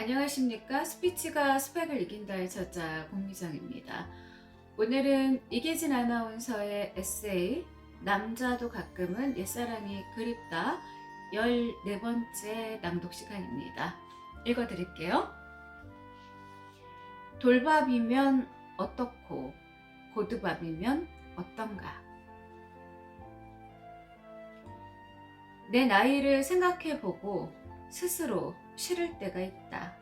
안녕하십니까? 스피치가 스펙을 이긴다의 저자 공미정입니다. 오늘은 이계진 아나운서의 에세이 남자도 가끔은 옛사랑이 그립다 14번째 낭독 시간입니다. 읽어드릴게요. 돌밥이면 어떻고 고두밥이면 어떤가. 내 나이를 생각해보고 스스로 싫을 때가 있다.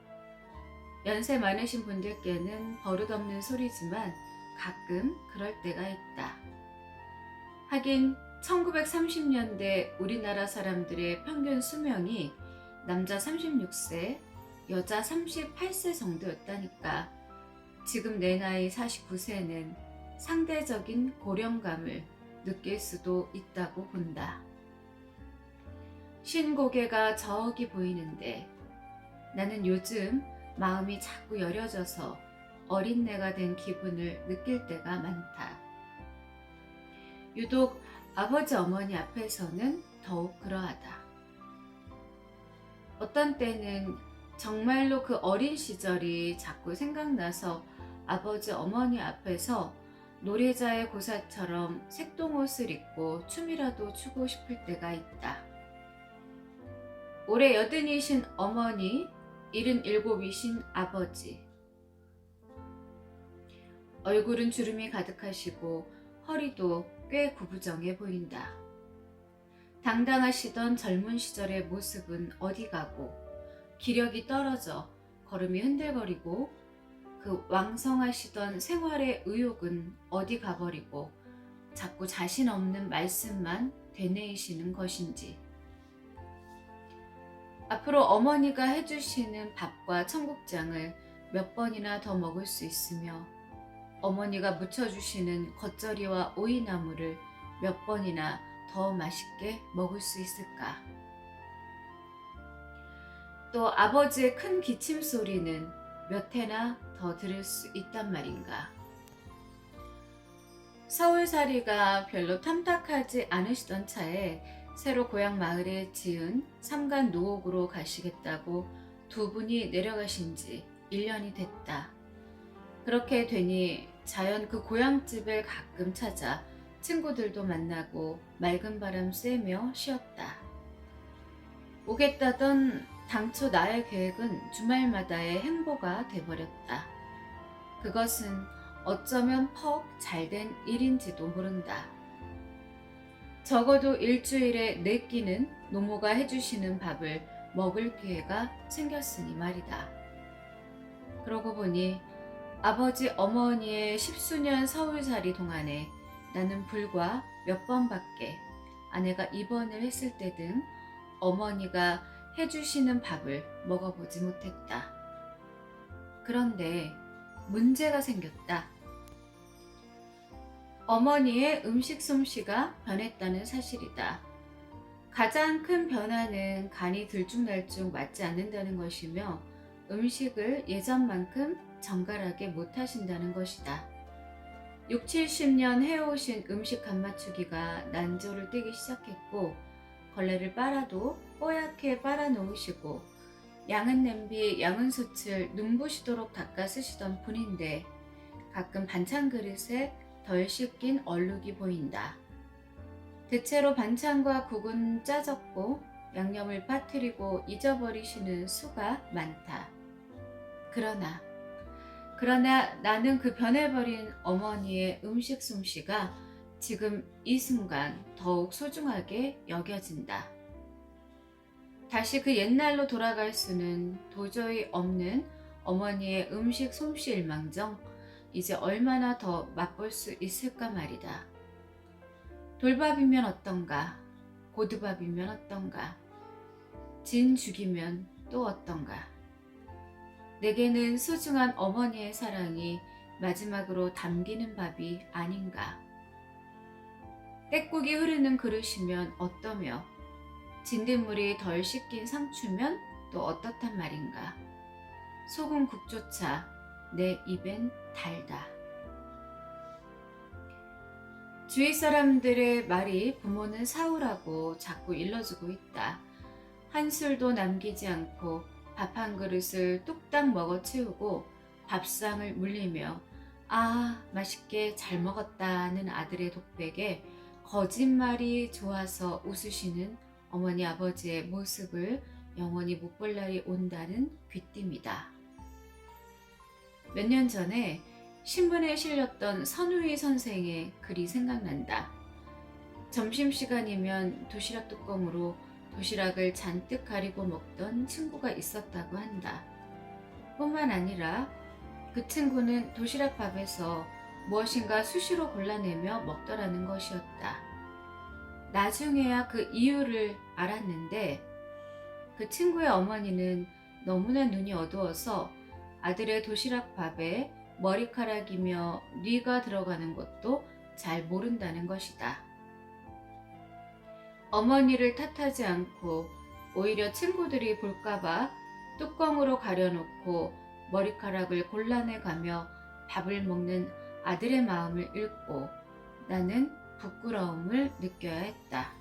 연세 많으신 분들께는 버릇없는 소리지만 가끔 그럴 때가 있다. 하긴 1930년대 우리나라 사람들의 평균 수명이 남자 36세, 여자 38세 정도였다니까 지금 내 나이 49세는 상대적인 고령감을 느낄 수도 있다고 본다. 신고개가 저기 보이는데 나는 요즘 마음이 자꾸 여려져서 어린내가 된 기분을 느낄 때가 많다. 유독 아버지 어머니 앞에서는 더욱 그러하다. 어떤 때는 정말로 그 어린 시절이 자꾸 생각나서 아버지 어머니 앞에서 노래자의 고사처럼 색동옷을 입고 춤이라도 추고 싶을 때가 있다. 올해 80이신 어머니, 77이신 아버지. 얼굴은 주름이 가득하시고 허리도 꽤 구부정해 보인다. 당당하시던 젊은 시절의 모습은 어디 가고 기력이 떨어져 걸음이 흔들거리고 그 왕성하시던 생활의 의욕은 어디 가버리고 자꾸 자신 없는 말씀만 되뇌이시는 것인지. 앞으로 어머니가 해주시는 밥과 청국장을 몇 번이나 더 먹을 수 있으며 어머니가 무쳐주시는 겉절이와 오이나물을 몇 번이나 더 맛있게 먹을 수 있을까? 또 아버지의 큰 기침 소리는 몇 해나 더 들을 수 있단 말인가? 서울살이가 별로 탐탁하지 않으시던 차에 새로 고향 마을에 지은 삼간 노옥으로 가시겠다고 두 분이 내려가신 지 1년이 됐다. 그렇게 되니 자연 그 고향집을 가끔 찾아 친구들도 만나고 맑은 바람 쐬며 쉬었다. 오겠다던 당초 나의 계획은 주말마다의 행보가 돼버렸다. 그것은 어쩌면 퍽 잘된 일인지도 모른다. 적어도 일주일에 4끼는 노모가 해주시는 밥을 먹을 기회가 생겼으니 말이다. 그러고 보니 아버지 어머니의 10수년 서울살이 동안에 나는 불과 몇 번밖에 아내가 입원을 했을 때 등 어머니가 해주시는 밥을 먹어보지 못했다. 그런데 문제가 생겼다. 어머니의 음식 솜씨가 변했다는 사실이다. 가장 큰 변화는 간이 들쭉날쭉 맞지 않는다는 것이며 음식을 예전만큼 정갈하게 못하신다는 것이다. 6, 70년 해오신 음식 간 맞추기가 난조를 떼기 시작했고 걸레를 빨아도 뽀얗게 빨아놓으시고 양은 냄비, 양은 솥을 눈부시도록 닦아 쓰시던 분인데 가끔 반찬 그릇에 덜 씻긴 얼룩이 보인다. 대체로 반찬과 국은 짜졌고 양념을 빠뜨리고 잊어버리시는 수가 많다. 그러나 나는 그 변해버린 어머니의 음식 솜씨가 지금 이 순간 더욱 소중하게 여겨진다. 다시 그 옛날로 돌아갈 수는 도저히 없는 어머니의 음식 솜씨일망정 이제 얼마나 더 맛볼 수 있을까 말이다. 돌밥이면 어떤가? 고두밥이면 어떤가? 진죽이면 또 어떤가? 내게는 소중한 어머니의 사랑이 마지막으로 담기는 밥이 아닌가? 떼국이 흐르는 그릇이면 어떠며 진딧물이 덜 씻긴 상추면 또 어떻단 말인가? 소금 국조차 내 입엔 달다. 주위 사람들의 말이 부모는 사우라고 자꾸 일러주고 있다. 한술도 남기지 않고 밥 한 그릇을 뚝딱 먹어 치우고 밥상을 물리며 아, 맛있게 잘 먹었다는 아들의 독백에 거짓말이 좋아서 웃으시는 어머니 아버지의 모습을 영원히 못 볼 날이 온다는 귀띔이다. 몇 년 전에 신문에 실렸던 선우희 선생의 글이 생각난다. 점심시간이면 도시락 뚜껑으로 도시락을 잔뜩 가리고 먹던 친구가 있었다고 한다. 뿐만 아니라 그 친구는 도시락 밥에서 무엇인가 수시로 골라내며 먹더라는 것이었다. 나중에야 그 이유를 알았는데 그 친구의 어머니는 너무나 눈이 어두워서 아들의 도시락 밥에 머리카락이며 뉘가 들어가는 것도 잘 모른다는 것이다. 어머니를 탓하지 않고 오히려 친구들이 볼까봐 뚜껑으로 가려놓고 머리카락을 골라내가며 밥을 먹는 아들의 마음을 읽고 나는 부끄러움을 느껴야 했다.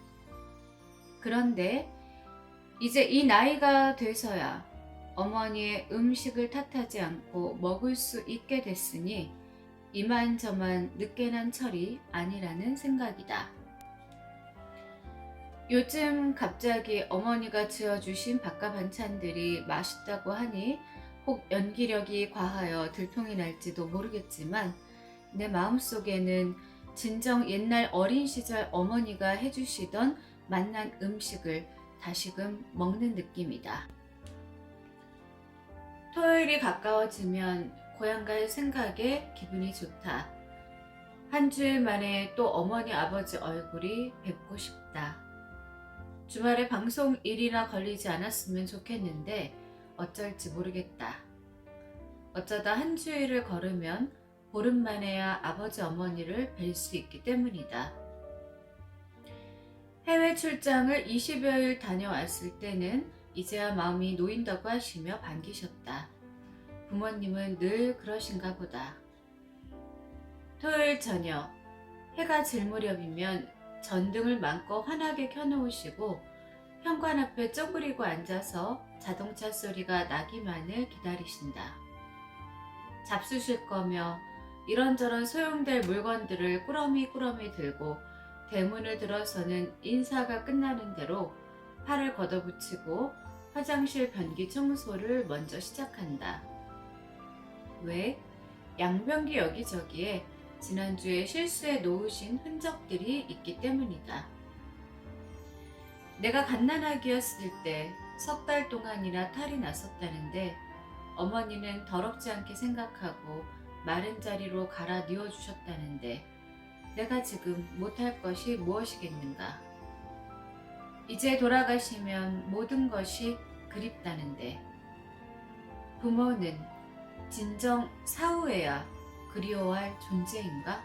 그런데 이제 이 나이가 돼서야 어머니의 음식을 탓하지 않고 먹을 수 있게 됐으니 이만저만 늦게 난 철이 아니라는 생각이다. 요즘 갑자기 어머니가 지어주신 밥과 반찬들이 맛있다고 하니 혹 연기력이 과하여 들통이 날지도 모르겠지만 내 마음속에는 진정 옛날 어린 시절 어머니가 해주시던 맛난 음식을 다시금 먹는 느낌이다. 토요일이 가까워지면 고향 갈 생각에 기분이 좋다. 한 주일 만에 또 어머니 아버지 얼굴이 뵙고 싶다. 주말에 방송일이나 걸리지 않았으면 좋겠는데 어쩔지 모르겠다. 어쩌다 한 주일을 걸으면 보름 만에야 아버지 어머니를 뵐 수 있기 때문이다. 해외 출장을 20여일 다녀왔을 때는 이제야 마음이 놓인다고 하시며 반기셨다. 부모님은 늘 그러신가 보다. 토요일 저녁 해가 질 무렵이면 전등을 마음껏 환하게 켜놓으시고 현관 앞에 쪼그리고 앉아서 자동차 소리가 나기만을 기다리신다. 잡수실 거며 이런저런 소용될 물건들을 꾸러미 들고 대문을 들어서는 인사가 끝나는 대로 팔을 걷어붙이고 화장실 변기 청소를 먼저 시작한다. 왜? 양변기 여기저기에 지난주에 실수해 놓으신 흔적들이 있기 때문이다. 내가 갓난아기였을 때 석 달 동안이나 탈이 났었다는데 어머니는 더럽지 않게 생각하고 마른 자리로 갈아 뉘어주셨다는데 내가 지금 못할 것이 무엇이겠는가. 이제 돌아가시면 모든 것이 그립다는데 부모는 진정 사후에야 그리워할 존재인가?